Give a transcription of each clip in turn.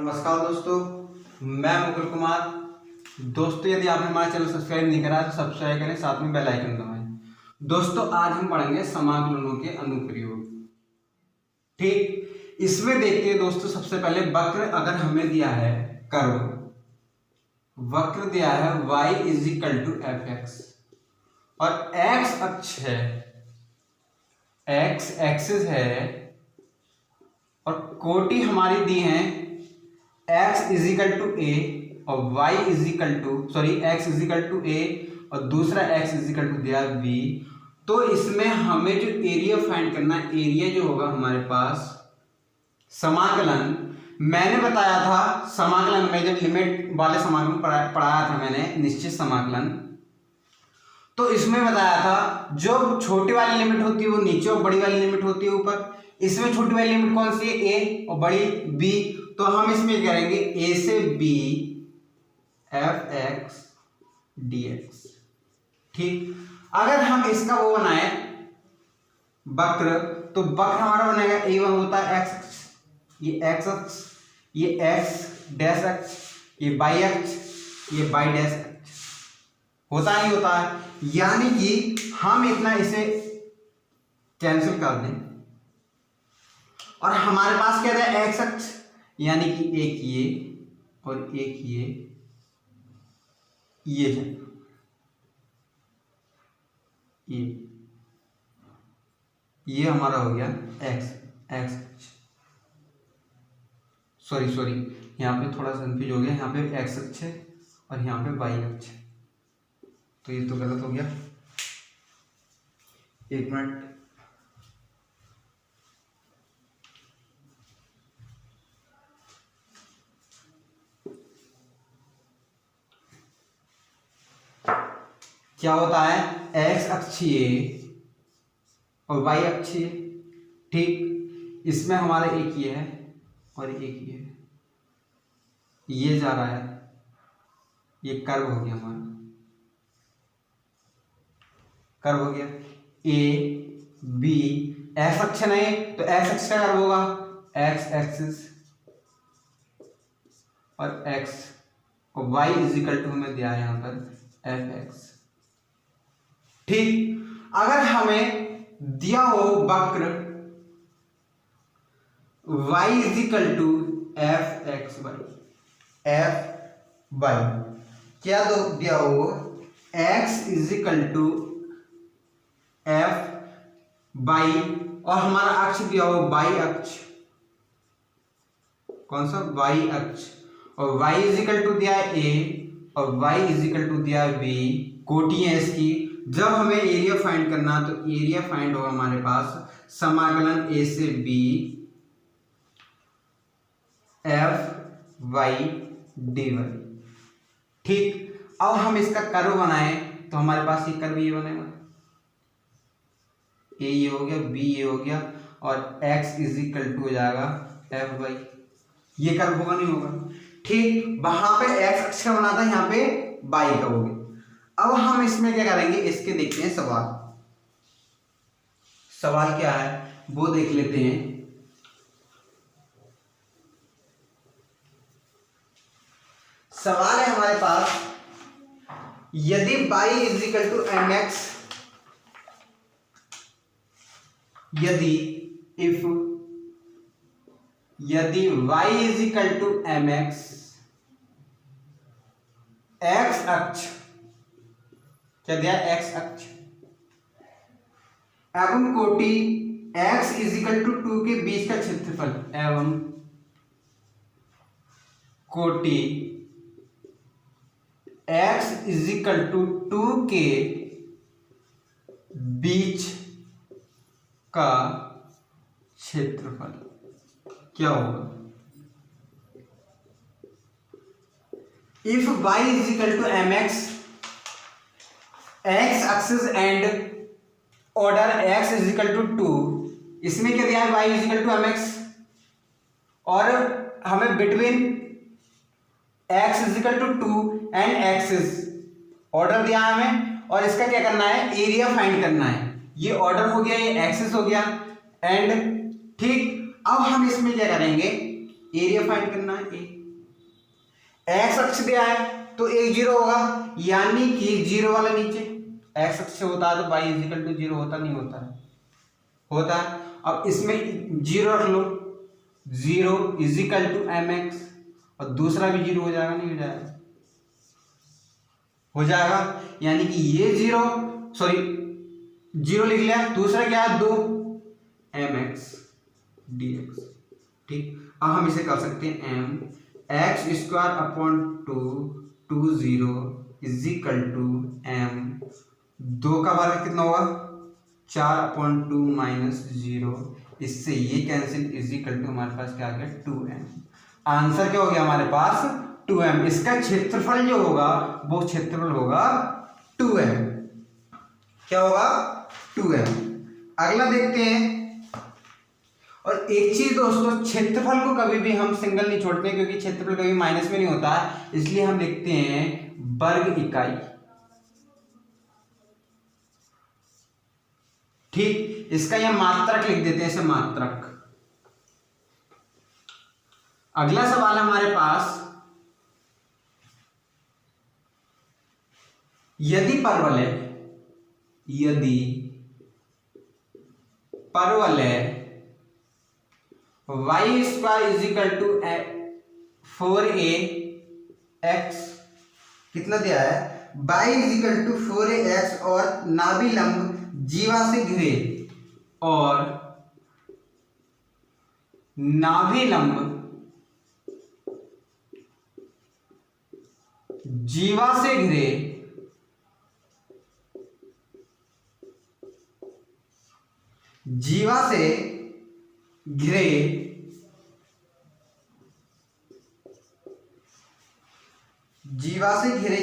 नमस्कार दोस्तों, मैं मुकुल कुमार। दोस्तों, यदि आपने हमारा चैनल सब्सक्राइब नहीं करा तो सब्सक्राइब करें, साथ में बेल आइकन दबाएं। दोस्तों, आज हम पढ़ेंगे समाकलनों के अनुप्रयोग। ठीक, इसमें देखते हैं दोस्तों। सबसे पहले वक्र अगर हमें दिया है, कर्व वक्र दिया है y = fx और x अक्ष है, x एक्सिस है और कोटि हमारी दी है x = a और y x = a और दूसरा x दिया b। तो इसमें हमें जो एरिया फाइंड करना है, एरिया जो होगा हमारे पास समाकलन, मैंने बताया था समाकलन में, जब लिमिट वाले समाकलन पढ़ाया था मैंने, निश्चित समाकलन, तो इसमें बताया था जो छोटी वाली लिमिट होती है वो नीचे और बड़ी वाली लिमिट होती है ऊपर। इसमें छोटी वाली लिमिट कौन सी है? a और बड़ी b। तो हम इसमें करेंगे a से b fx dx। ठीक, अगर हम इसका वो बनाए वक्र, तो वक्र हमारा बनेगा a1 होता है x अक्ष, ये x अक्ष, ये x डैश अक्ष, ये y अक्ष, ये y डैश अक्ष। होता नहीं होता है, यानी कि हम इतना इसे कैंसिल कर दें और हमारे पास क्या है? x अक्ष, यानी कि एक ये और एक ये है, ये हमारा हो गया x सॉरी यहाँ पे थोड़ा सा कंफ्यूज हो गया। यहाँ पे x अक्ष है और यहाँ पे y अक्ष है, तो ये तो गलत हो गया। एक मिनट, क्या होता है? x अक्षीय और y अक्षीय। ठीक, इसमें हमारा एक ये है और एक ये जा रहा है, ये कर्व हो गया, हमारा कर्व हो गया a b। x अक्ष नहीं तो x अक्ष का कर्व होगा x एक्सिस और x और y = हमें दिया है यहाँ पर fx। ठीक, अगर हमें दिया हो वक्र y = fxy, क्या दो दिया हो? x = fy और हमारा अक्ष दिया हो y अक्ष, कौन सा? y अक्ष, और y = दिया है a और y = दिया है b। कोटि है इसकी। जब हमें एरिया फाइंड करना, तो एरिया फाइंड होगा हमारे पास समाकलन a से b fy dy। ठीक, अब हम इसका कर्व बनाए तो हमारे पास ये कर्व ये बनेगा, a ये हो गया, b ये हो गया और x = हो जाएगा fy। ये कर्व होगा नहीं होगा? ठीक, वहां पे x अक्ष का बना था, यहाँ पे y का हो गया। अब हम इसमें क्या करेंगे, इसके देखते हैं सवाल क्या है वो देख लेते हैं। सवाल है हमारे पास, यदि y = mx, यदि y = mx, x अक्ष क्या दिया? x अक्ष एवं कोटि x = 2 के बीच का क्षेत्रफल, एवं कोटि x = 2 के बीच का क्षेत्रफल क्या होगा? If y = mx, x axis and order x = 2, इसमें क्या दिया है? y = mx और हमें between x = 2 and axis order दिया है हमें, और इसका क्या करना है? एरिया फाइंड करना है। ये ऑर्डर हो गया, ये एक्सिस हो गया एंड। ठीक, अब हम इसमें क्या करेंगे, एरिया फाइंड करना है ए। एक्स अक्ष दिया है तो एक जीरो होगा, यानी कि जीरो वाला नीचे एक्स अक्ष होता है तो y इजिकल टू जीरो होता नहीं होता है, होता है। अब इसमें जीरो रख लो, zero is equal to M X, और दूसरा भी जीरो हो जाएगा, नहीं हो जाएगा, हो जाएगा, यानी कि ये जीरो, सॉरी जीरो लिख लिया, दूसरा क्या है 2 एम एक्स डी एक्स। ठीक, अब हम इसे कर सकते हैं M X square upon 2 zero is equal to M, 2 का वर्ग कितना होगा 4/2 माइनस जीरो, इससे ये कैंसिल इज इक्वल टू हमारे पास क्या आ गया 2m। आंसर क्या हो गया हमारे पास 2m। इसका क्षेत्रफल जो होगा वो क्षेत्रफल होगा 2m, क्या होगा 2m। अगला देखते हैं। और एक चीज दोस्तों, क्षेत्रफल को कभी भी हम सिंगल नहीं छोड़ते क्योंकि क्षेत्रफल कभी माइनस में नहीं होता है, इसलिए हम लिखते हैं वर्ग इकाई। ठीक, इसका यह मात्रक लिख देते हैं, इसे मात्रक। अगला सवाल हमारे पास, यदि परवलय y square is equal to 4ax, कितना दिया है y is equal to 4ax, और नाभिलंब जीवा से घिरे, और नाभिलंब जीवा से घिरे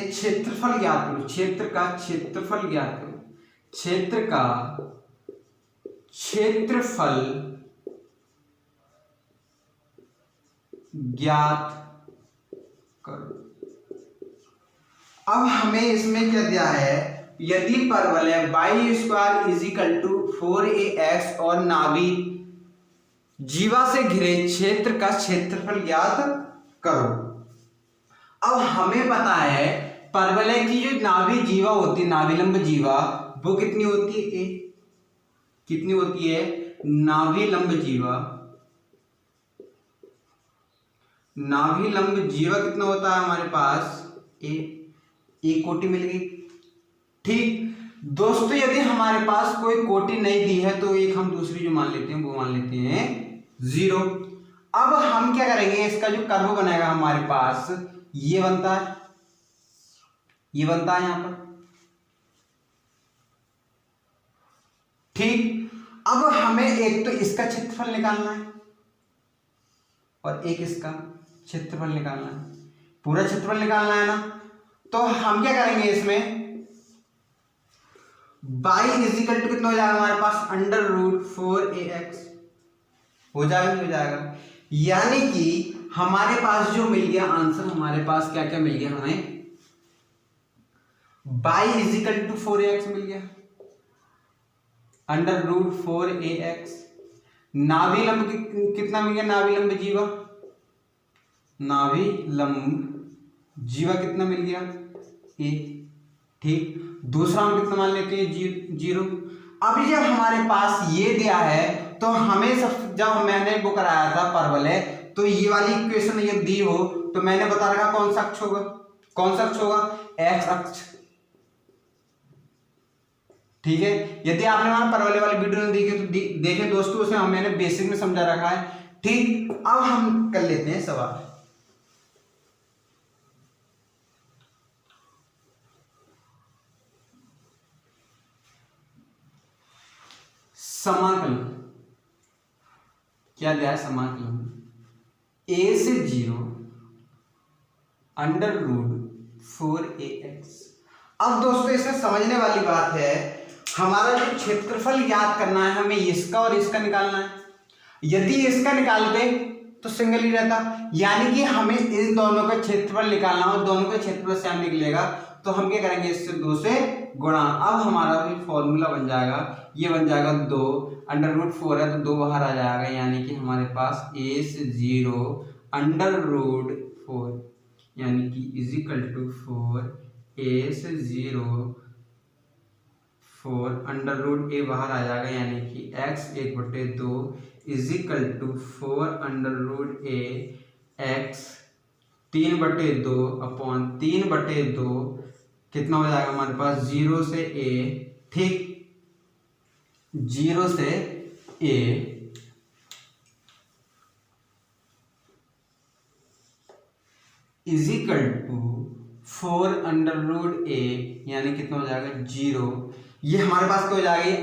क्षेत्रफल ज्ञात करो। क्षेत्र का क्षेत्रफल ज्ञात करो। क्षेत्र का क्षेत्रफल ज्ञात करो। अब हमें इसमें क्या दिया है, यदि परवलय y square is equal to 4ax और नाभि जीवा से घिरे क्षेत्र का क्षेत्रफल ज्ञात करो। अब हमें पता है परवलय की जो नाभि जीवा होती है, नाभिलंब जीवा, वो कितनी होती है, a कितनी होती है, नाभिलंब जीवा कितना होता है हमारे पास, एक कोटि मिल गई। ठीक दोस्तों, यदि हमारे पास कोई कोटि नहीं दी है तो एक हम दूसरी जो मान लेते हैं वो मान लेते हैं 0। अब हम क्या करेंगे, इसका जो कर्व बनेगा हमारे पास ये बनता है, यहां पर। ठीक, अब हमें एक तो इसका क्षेत्रफल निकालना है और एक इसका क्षेत्रफल निकालना है, पूरा क्षेत्रफल निकालना है ना। तो हम क्या करेंगे, इसमें y इज इक्वल टू कितना हो जाएगा हमारे पास, √4ax हो जाएगा, नहीं हो जाएगा, यानी कि हमारे पास जो मिल गया आंसर, हमारे पास क्या क्या मिल गया, हमें y is equal to 4ax मिल गया, √4ax। नाभिलंब कितना मिल गया, नाभिलंब जीवा कितना मिल गया, a। ठीक, दूसरा हम कितना मान लेते हैं, 0। अभी जब हमारे पास ये दिया है तो हमें जब मैंने वो कराया था परवलय, तो ये वाली इक्वेशन ये दी हो तो मैंने बता रखा कौन सा अक्ष होगा, एक्स अक्ष। ठीक है, यदि आपने वहां परवलय वाली वीडियो नहीं देखी तो देखें दोस्तों, उसे मैंने बेसिक में समझा रखा है। ठीक, अब हम कर लेते हैं सवाल। समाकलन क्या दिया है, समाकलन a से 0 √4ax। अब दोस्तों इसमें समझने वाली बात है, हमारा जो क्षेत्रफल ज्ञात करना है, हमें इसका और इसका निकालना है। यदि इसका निकालते तो सिंगल ही रहता, यानी कि हमें इन दोनों का क्षेत्रफल निकालना हो, दोनों का क्षेत्रफल सेम निकलेगा, तो हम क्या करेंगे, इससे 2 से गुणा। अब हमारा भी फॉर्मूला बन जाएगा, ये बन जाएगा 2 √4 है तो 2 बाहर आ जाएगा, यानी कि हमारे पास a से 0 अंडर रूट 4 यानी कि इज इक्वल टू 4a से 0 4 अंडर रूट a बाहर आ जाएगा यानी कि x 1/2 is equal to 4 under root a x 3/2 upon 3/2 कितना हो जाएगा हमारे पास 0 से a, ठीक 0 से a is equal to 4 under root a यानी कितना हो जाएगा 0, ये हमारे पास क्या हो जाएगा ये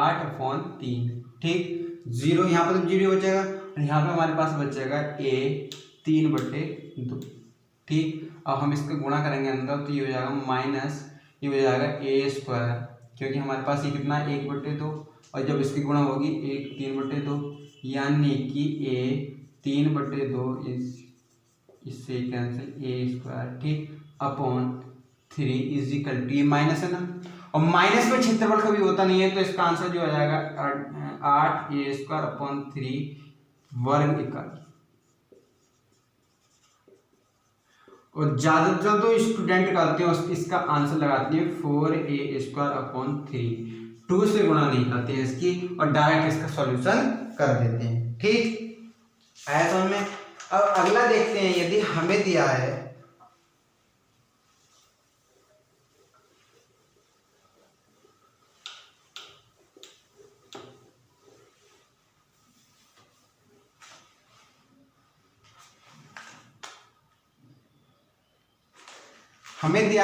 8/3 ठीक 0 यहाँ पर तो 0 बचेगा और यहाँ पे हमारे पास बचेगा a 3/2 ठीक। अब हम इसका गुणा करेंगे अंदर तो ये हो जाएगा माइनस ये हो जाएगा a² क्योंकि हमारे पास ये कितना 1/2 और जब इसकी गुणा होगी 3/2 यानी कि a 3/2 इससे कैंसिल a² ठीक अपॉन 3 इज इक्वल टू ये माइनस है ना और माइनस में क्षेत्रफल कभी होता नहीं है तो इसका आंसर जो आ जाएगा 8a² अपॉन 3 वर्ग इकाई। और ज्यादातर तो स्टूडेंट करते हैं इसका आंसर लगाते हैं 4a² अपॉन 3 2 से गुणा नहीं करते हैं इसकी और डायरेक्ट इसका सॉल्यूशन कर देते हैं ठीक। आया समझ में। अब अगला देखते हैं यदि हमें दिया है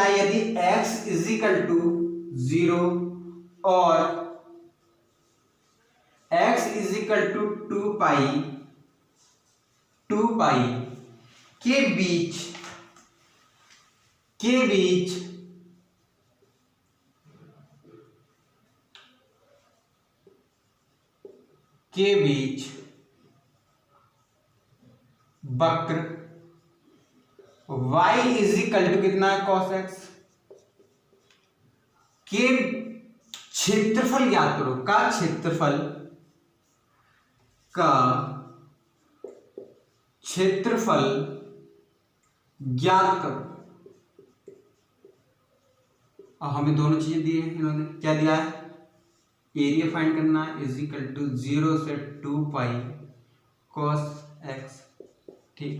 यदि x इज इक्वल टू 0 और x इज इक्वल टू 2 पाई के बीच वक्र y इज इक्वल टू कितना है cos x के क्षेत्रफल ज्ञात करो क्षेत्रफल ज्ञात करो। और हमें दोनों चीजें दी है इन्होंने क्या दिया है एरिया फाइंड करना है इज इक्वल टू 0 से 2 पाई cos x ठीक।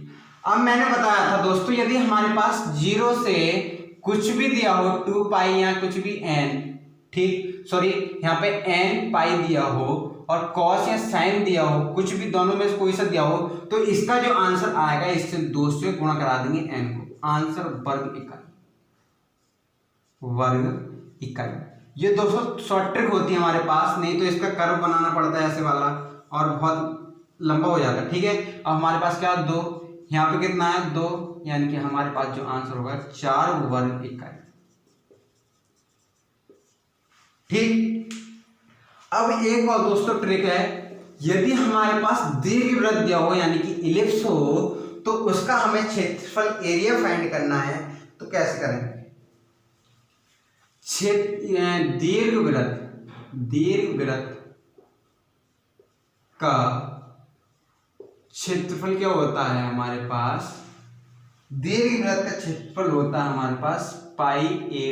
अब मैंने बताया था दोस्तों यदि हमारे पास 0 से कुछ भी दिया हो 2 पाई या कुछ भी n ठीक सॉरी यहाँ पे n पाई दिया हो और cos या sin दिया हो कुछ भी दोनों में से कोई सा दिया हो तो इसका जो आंसर आएगा इससे 2 से गुणा करा देंगे n को आंसर वर्ग इकाई। ये दोस्तों शॉर्ट ट्रिक होती है हमारे पास नहीं तो इसका कर्व बनाना पड़ता है ऐसे वाला और बहुत लंबा हो जाता है ठीक है। अब हमारे पास क्या 2 यहाँ पे कितना है 2 यानी कि हमारे पास जो आंसर होगा 4 वर्ग इकाई ठीक। अब एक और दोस्तों ट्रिक है यदि हमारे पास दीर्घवृत्त दिया हो यानी कि इलिप्स हो तो उसका हमें क्षेत्रफल एरिया फाइंड करना है तो कैसे करेंगे दीर्घवृत्त का क्षेत्रफल क्या होता है हमारे पास दीर्घवृत्त का क्षेत्रफल होता है हमारे पास पाई ए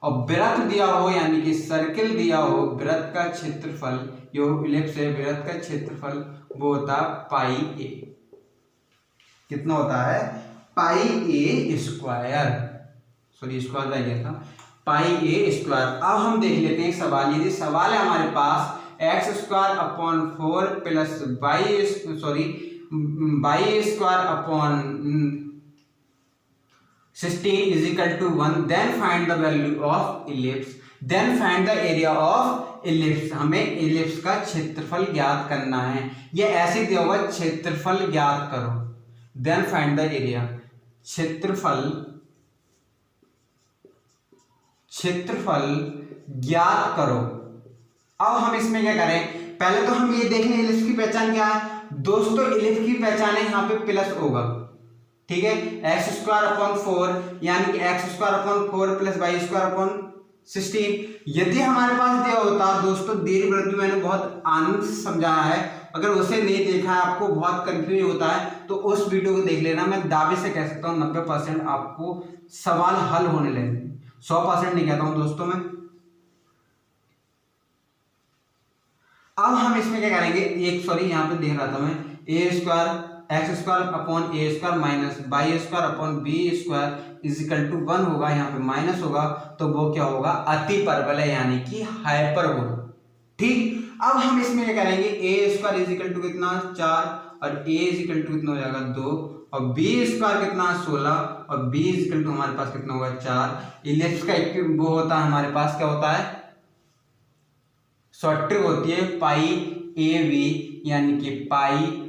और वृत्त दिया हो यानी कि सर्किल दिया हो वृत्त का क्षेत्रफल जो इलिप्स है वृत्त का क्षेत्रफल वो होता है पाई ए कितना होता है पाई ए स्क्वायर सॉरी स्क्वायर रह गया था पाई ए स्क्वायर। अब हम देख लेते हैं सवाल यदि सवाल है हमारे पास x² upon 4 plus Y square upon 16 is equal to 1 then find the value of ellipse then find the area of ellipse. हमें इलिप्स का क्षेत्रफल ज्ञात करना है ये ऐसे दिया हुआ क्षेत्रफल ज्ञात करो देन फाइंड द एरिया क्षेत्रफल ज्ञात करो। अब हम इसमें क्या करें पहले तो हम ये देख लें इलिप्स की पहचान क्या है दोस्तों इलिप्स की पहचान है यहाँ पे प्लस होगा ठीक है x² अपॉन 4 यानी कि x² upon 4 plus y² upon 16। यदि हमारे पास दिया होता दोस्तों दीर्घवृत्त मैंने बहुत आनंद से समझाया है अगर उसे नहीं देखा है, आपको बहुत कंफ्यूज होता है, तो उस वीडियो को देख लेना। मैं दावे से कह सकता हूँ 90% आपको सवाल हल होने लगेंगे, 100% नहीं कहता हूँ दोस्तों मैं। अब हम इसमें क्या करेंगे, यहाँ पे देख रहा था मैं, A square X square upon A square minus Y square upon B square is equal to 1 होगा, यहाँ पे माइनस होगा, तो वो क्या होगा, अति परवलय यानी कि हाइपरबोला। ठीक, अब हम इसमें क्या करेंगे, ए स्क्वायर इजिकल टू कितना 4 और ए इजिकल टू कितना हो जाएगा 2 और बी स्क्वायर कितना 16 और बी इजिकल टू हमारे पास कितना होगा 4। इलिप्स का वो होता है हमारे पास, क्या होता है, शॉर्ट ट्रिक होती है पाई ए बी, यानी कि पाई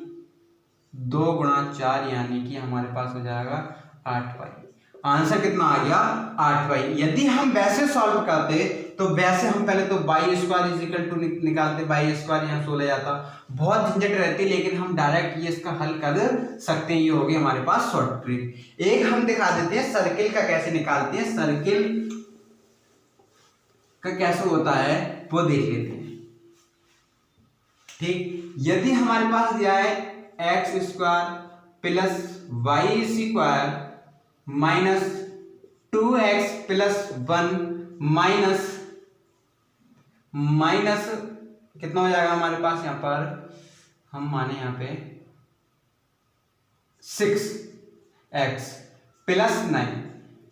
2 गुणा 4 यानी कि हमारे पास हो जाएगा 8 पाई। आंसर कितना आ गया 8 पाई। यदि हम वैसे सॉल्व करते तो वैसे हम पहले तो बाई स्क्वायर इजिकल टू निकालते, बाई स्क्वायर यहाँ 16 जाता, बहुत झंझट रहती, लेकिन हम डायरेक्ट ये इसका हल कर सकते हैं। ये हो गई हमारे पास शॉर्ट ट्रिक। एक हम दिखा देते हैं सर्किल का कैसे निकालते हैं, सर्किल का कैसे होता है वो देख लेते हैं। ठीक, यदि हमारे पास दिया है X square plus Y square minus 2x plus 1 minus कितना हो जाएगा हमारे पास, यहां पर हम माने यहां पे 6x प्लस 9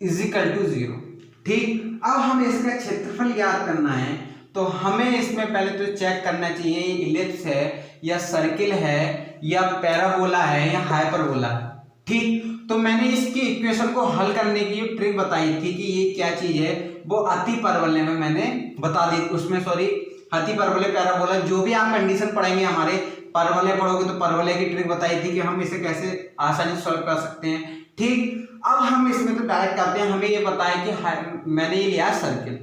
इजिकल टू 0। ठीक, अब हमें इसका क्षेत्रफल ज्ञात करना है, तो हमें इसमें पहले तो चेक करना चाहिए इलिप्स है या सर्किल है या पैराबोला है या हाइपरबोला है। ठीक, तो मैंने इसकी इक्वेशन को हल करने की ट्रिक बताई थी कि ये क्या चीज है, वो अति परवलय में मैंने बता दी उसमें, सॉरी अति परवलय पैराबोला, जो भी आप कंडीशन पढ़ेंगे हमारे परवलय पढ़ोगे तो परवलय की ट्रिक बताई थी कि हम इसे कैसे आसानी से सॉल्व कर सकते हैं। ठीक, अब हम इसमें तो डायरेक्ट करते हैं, हमें ये पता है कि मैंने ये लिया सर्किल,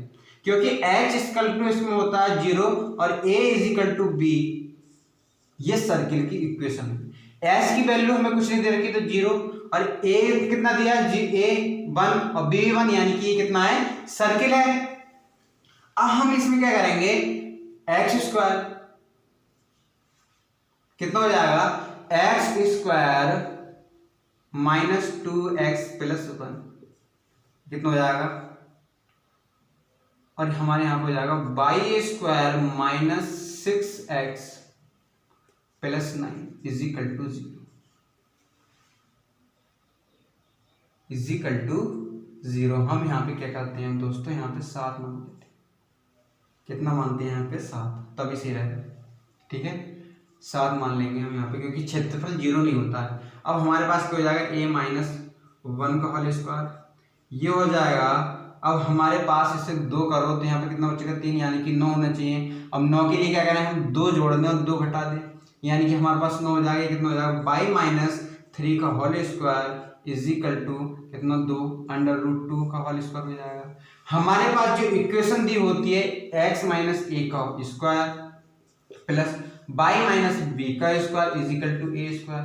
क्योंकि एच इक्वल टू इसमें होता है 0 और ए इजिकल टू बी, ये सर्किल की इक्वेशन है। एच की वैल्यू हमें कुछ नहीं दे रखी तो 0 और ए कितना दिया ए 1 और बी 1, यानी कि ये कितना है, सर्किल है। अब हम इसमें क्या करेंगे, एक्स स्क्वायर कितना हो जाएगा, x square minus 2x plus 1 कितना हो जाएगा, और हमारे यहां पर हो जाएगा Y square minus 6x plus 9 is equal to 0 is equal to 0। हम यहाँ पे क्या करते हैं दोस्तों, यहाँ पे 7 मान लेते हैं। कितना मानते हैं यहाँ पे 7, तभी सही रहेगा। ठीक है, 7 मान लेंगे हम यहाँ पे, क्योंकि क्षेत्रफल 0 नहीं होता है। अब हमारे पास क्या हो जाएगा, a माइनस 1 का होल स्क्वायर, ये हो जाएगा। अब हमारे पास इसे 2 करो तो यहाँ पे कितना बचेगा 3, यानी कि 9 होना चाहिए। अब 9 के लिए क्या करें, हम 2 जोड़ दें और 2 घटा दें, यानी कि हमारे पास 9 हो जाएगा। कितना हो जाएगा, बाई माइनस 3 का होल स्क्वायर इजिकल टू कितना 2 अंडर रूट 2 का होल स्क्वायर हो जाएगा। हमारे पास जो इक्वेशन दी होती है x माइनस ए का square plus Y minus B का square is equal to A square,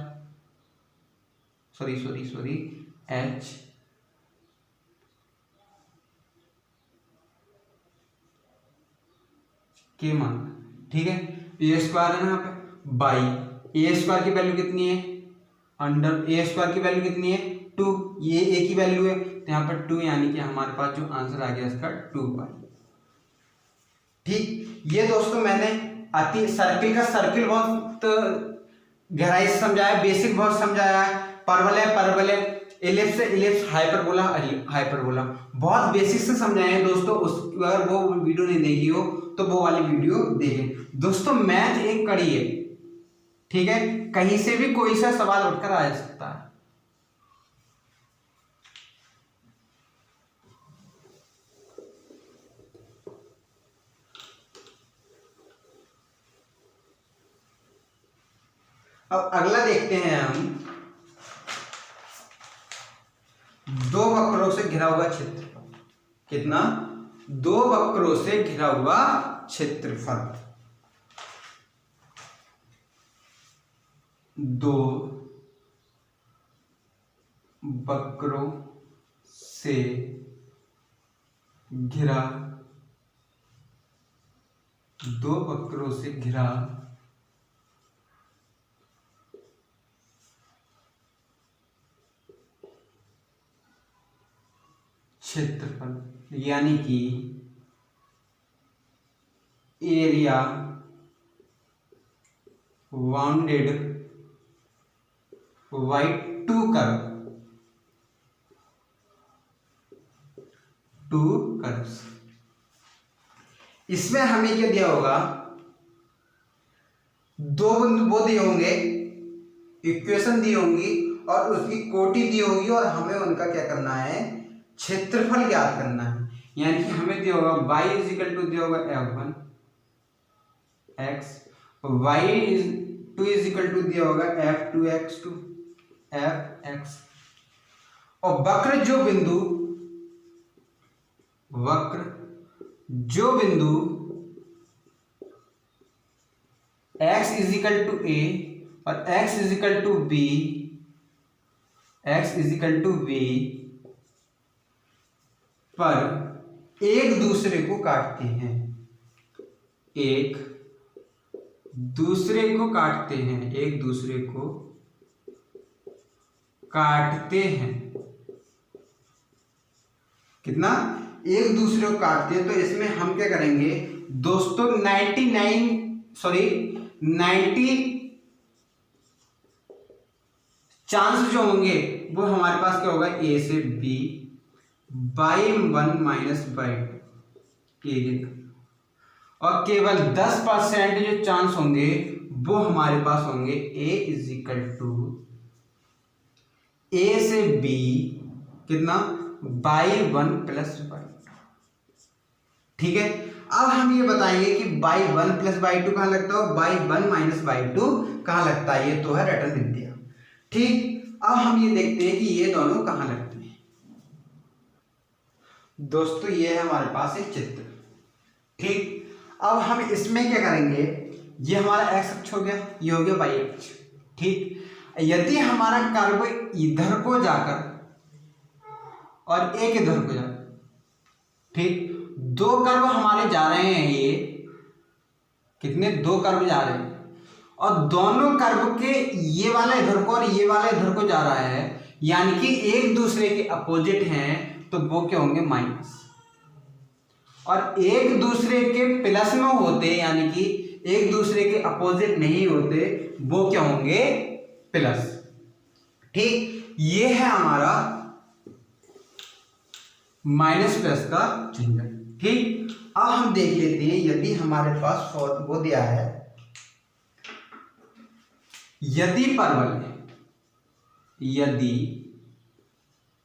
sorry H के मान। ठीक है, ए स्क्वायर है ना यहाँ पे, बाई ए स्क्वायर की वैल्यू कितनी है, अंडर ए स्क्वायर की वैल्यू कितनी है 2, ये ए की वैल्यू है तो यहाँ पर 2, यानी कि हमारे पास जो आंसर आ गया इसका 2 पाई। ठीक, ये दोस्तों मैंने अति सर्किल का सर्किल बहुत गहराई से समझाया, बेसिक बहुत समझाया है, परवलय इलिप्स से इलिप्स, हाइपरबोला बहुत बेसिक से समझाए हैं दोस्तों। उस अगर वो वीडियो नहीं देखी हो तो वो वाली वीडियो देखें दोस्तों। मैथ एक कड़ी है, ठीक है, कहीं से भी कोई सा सवाल उठकर आ सकता है। अब अगला देखते हैं हम, 2 वक्रों से घिरा हुआ क्षेत्रफल। कितना, 2 वक्रों से घिरा हुआ क्षेत्रफल। 2 वक्रों से घिरा 2 वक्रों से घिरा क्षेत्रफल यानी कि area bounded by two curves. इसमें हमें क्या दिया होगा, दो बिंदु वो दिए होंगे, इक्वेशन दी होंगी और उसकी कोटि दी होगी और हमें उनका क्या करना है, क्षेत्रफल ज्ञात करना है। यानी कि हमें दिया होगा y इज इक्वल टू दिया होगा f1 x, y2 is equal to दिया होगा f2 x2 fx, और वक्र जो बिंदु x is equal to a और x is equal to b, पर एक दूसरे को काटते हैं, कितना, एक दूसरे को काटते हैं। तो इसमें हम क्या करेंगे दोस्तों, 90 चांस जो होंगे वो हमारे पास क्या होगा, ए से बी बाई 1 माइनस बाई 2, और केवल 10% जो चांस होंगे वो हमारे पास होंगे ए इज इक्वल टू ए से बी कितना, बाई 1 प्लस बाई 2। ठीक है, अब हम ये बताएंगे कि बाई 1 प्लस बाई 2 कहां लगता है और बाई 1 माइनस बाई 2 कहां लगता है। ये तो है रटन विद्या। ठीक, अब हम ये देखते हैं कि ये दोनों कहां लगते हैं। दोस्तों ये है हमारे पास एक चित्र। ठीक, अब हम इसमें क्या करेंगे, ये हमारा एक्स अक्ष हो गया, ये हो गया वाई अक्ष। ठीक, यदि हमारा कर्व इधर को जाकर और एक इधर को जाकर, ठीक, दो कर्व हमारे जा रहे हैं, ये कितने, दो कर्व जा रहे हैं, और दोनों कर्व के ये वाला इधर को और ये वाला इधर को जा रहा है, यानी कि एक दूसरे के अपोजिट हैं, तो वो क्या होंगे, माइनस, और एक दूसरे के प्लस में होते यानी कि एक दूसरे के अपोजिट नहीं होते, वो क्या होंगे, प्लस। ठीक, ये है हमारा माइनस प्लस का चिन्ह। ठीक, अब हम देख लेते हैं, यदि हमारे पास वो दिया है, यदि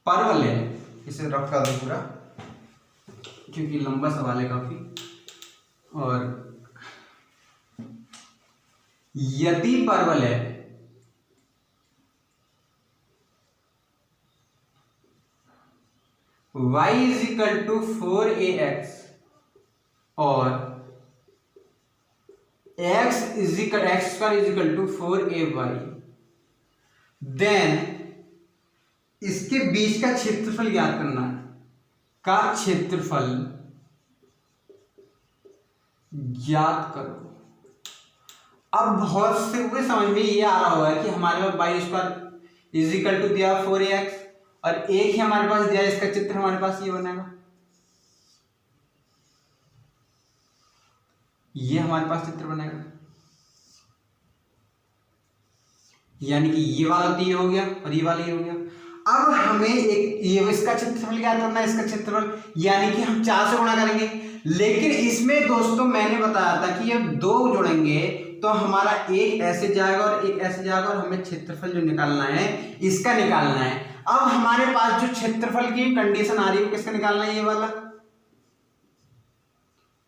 परवल है, इसे रफ कर दो पूरा क्योंकि लंबा सवाल है काफी, और यदि परवल है y is equal to 4ax और x square is equal to 4ay, then इसके बीच का क्षेत्रफल ज्ञात करना है, का क्षेत्रफल ज्ञात करो। अब बहुत से हुए समझ में ये आ रहा होगा कि हमारे पास Y square is equal to दिया 4ax और एक ही हमारे पास दिया, इसका चित्र हमारे पास ये बनेगा, ये हमारे पास चित्र बनेगा, यानी कि ये वाला तो ये हो गया और ये वाला ये हो गया। अब हमें एक ये इसका क्षेत्रफल ज्ञात करना है, इसका क्षेत्रफल, यानी कि हम 4 से गुणा करेंगे। लेकिन इसमें दोस्तों मैंने बताया था कि ये दो जुड़ेंगे तो हमारा एक ऐसे जाएगा और एक ऐसे जाएगा, और हमें क्षेत्रफल जो निकालना है इसका निकालना है। अब हमारे पास जो क्षेत्रफल की कंडीशन आ रही है किसका निकालना है, ये वाला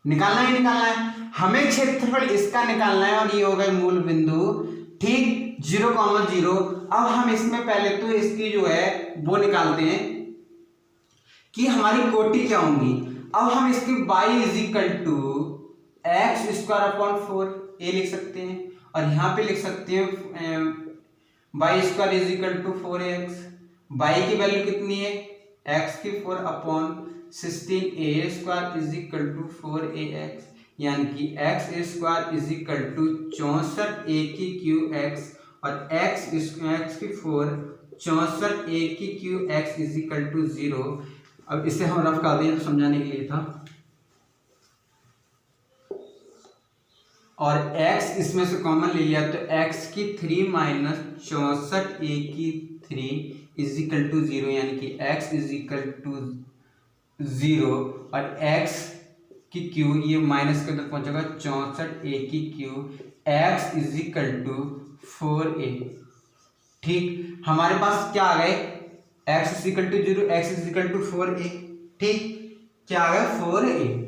निकालना है, हमें क्षेत्रफल इसका निकालना है, और ये होगा मूल बिंदु। ठीक, 0,0। अब हम इसमें पहले तो इसकी जो है वो निकालते हैं कि हमारी कोटि क्या होंगी। अब हम इसकी y is equal to X square upon 4 A लिख सकते हैं, और यहाँ पे लिख सकते हैं y square is equal to 4x, y की वैल्यू कितनी है, x की 4 upon 16a square is equal to 4ax, यानी कि x square is equal to 64a cube x और x की 4 64a cube x is equal to 0। अब इसे हम रफ कर दें तो समझाने के लिए था, और x इसमें से कॉमन ले लिया तो x की 3 माइनस 64 a की 3 इज इक्वल टू 0, यानी कि x इज इक्वल टू 0 और x की क्यू ये माइनस के अंदर पहुंचेगा 64 a cube x is equal to 4a। ठीक, हमारे पास क्या आ गए, x is equal to 0, x is equal to 4a। ठीक, क्या आ गया 4a।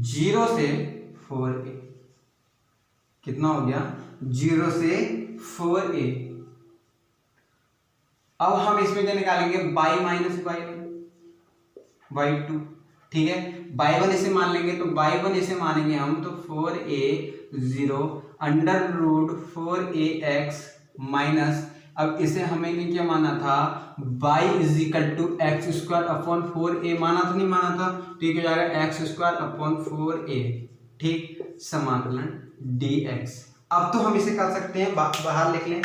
जीरो से 4a कितना हो गया, 0 से 4a। अब हम इसमें क्या निकालेंगे, y माइनस y2। ठीक है, y1 इसे मान लेंगे तो y1 इसे मानेंगे हम तो 4a 0 under root 4ax minus, अब इसे हमें क्या माना था, y is equal to X square upon 4a माना तो नहीं माना था, ठीक हो जाएगा एक्स स्क्वायर अपॉन 4a। ठीक, समाकलन dx। अब तो हम इसे कर सकते हैं, बाहर लिख लें,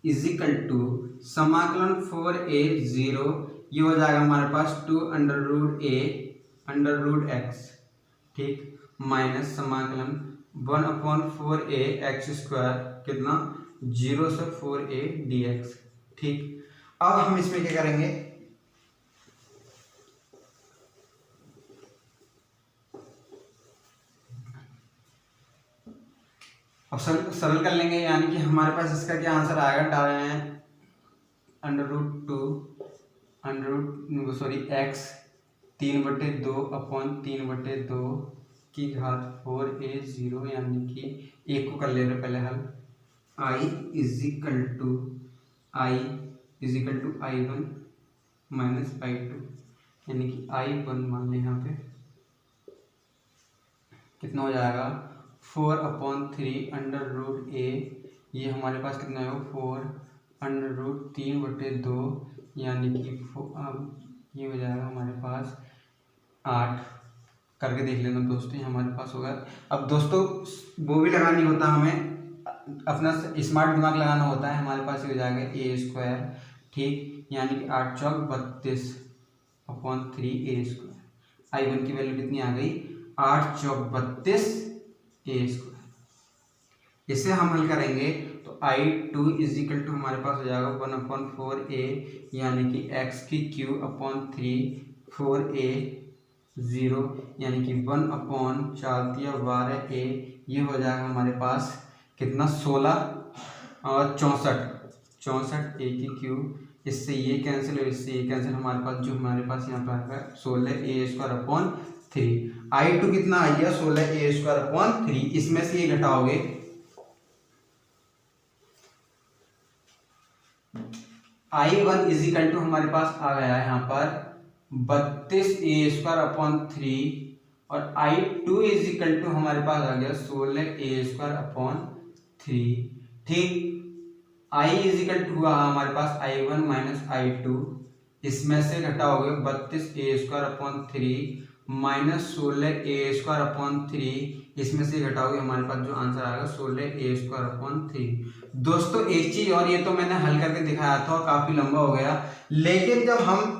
इज इक्वल टू समाकलन 4a 0, ये हो जाएगा हमारे पास 2 under root a under root x। ठीक, माइनस समाकलन 1 अपॉन 4a एक्स स्क्वायर कितना 0 से 4a dx। ठीक, अब हम इसमें क्या करेंगे, अब सरल कर लेंगे, यानी कि हमारे पास इसका क्या आंसर आएगा, under root 2 under root sorry x 3/2 upon 3/2 की घात 4a 0, यानी कि एक को कर ले रहे पहले हल, i is equal to i1 minus i2, यानी कि i1 मान लें यहाँ पे कितना हो जाएगा 4/3 अंडर रूट a, ये हमारे पास कितना है 4 अंडर रूट 3/2, यानी कि ये हो जाएगा हमारे पास 8। करके देख लेना दोस्तों, ये हमारे पास होगा। अब दोस्तों वो भी लगानी होता है, हमें अपना स्मार्ट दिमाग लगाना होता है, हमारे पास ये हो जाएगा a स्क्वायर। ठीक, यानी कि 8 चौक 32 अपॉन 3a स्क्वायर। i1 की वैल्यू कितनी आ गई, 8 चौक 32 a स्क्वायर। इसे हम हल करेंगे तो i2 इज इक्वल टू हमारे पास हो जाएगा 1/4a, यानी कि x की क्यू अपॉन 3 4a 0, यानी कि 1/4 ये हो जाएगा हमारे पास कितना 16 और 64 a की क्यू, इससे ये कैंसिल और इससे ये कैंसिल, हमारे पास जो हमारे पास यहाँ पर आएगा 16a स्क्वायर अपॉन 3। i2 कितना आ गया 16a स्क्वायर अपॉन 3, इसमें से ये घटाओगे i1 इज इक्वल टू हमारे पास आ गया है यहाँ पर 32a स्क्वायर अपॉन 3, और i2 इज इक्वल टू हमारे पास आ गया 16a स्क्वायर अपॉन 3। ठीक, i इज इक्वल टू हुआ हमारे पास i1 माइनस i2, इसमें से घटाओगे 32a square upon 3 minus 16a square upon 3, इसमें से घटाओगे हमारे पास जो आंसर आएगा 16a स्क्वायर अपॉन 3। दोस्तों एक चीज और, ये तो मैंने हल करके दिखाया था और काफी लंबा हो गया, लेकिन जब हम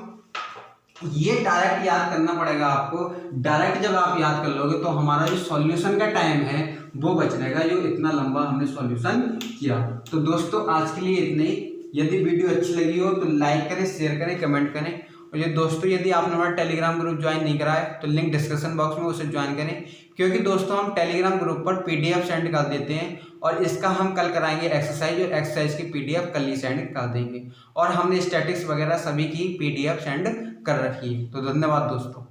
ये डायरेक्ट याद करना पड़ेगा आपको, डायरेक्ट जब आप याद कर लोगे तो हमारा जो सॉल्यूशन का टाइम है वो बच रहेगा, जो इतना लंबा हमने सॉल्यूशन किया। तो दोस्तों आज के लिए इतने ही। यदि वीडियो अच्छी लगी हो तो लाइक करें, शेयर करें, कमेंट करें, और ये दोस्तों यदि आपने हमारा टेलीग्राम ग्रुप ज्वाइन नहीं करा है तो लिंक डिस्क्रिप्शन बॉक्स में उसे ज्वाइन करें, क्योंकि दोस्तों हम टेलीग्राम ग्रुप पर पीडीएफ सेंड कर देते हैं, और इसका हम कल कराएंगे एक्सरसाइज, और एक्सरसाइज की पीडीएफ कल ही सेंड कर देंगे, और हमने स्टैटिक्स वगैरह सभी की पीडीएफ सेंड कर रखी है। तो धन्यवाद दोस्तों।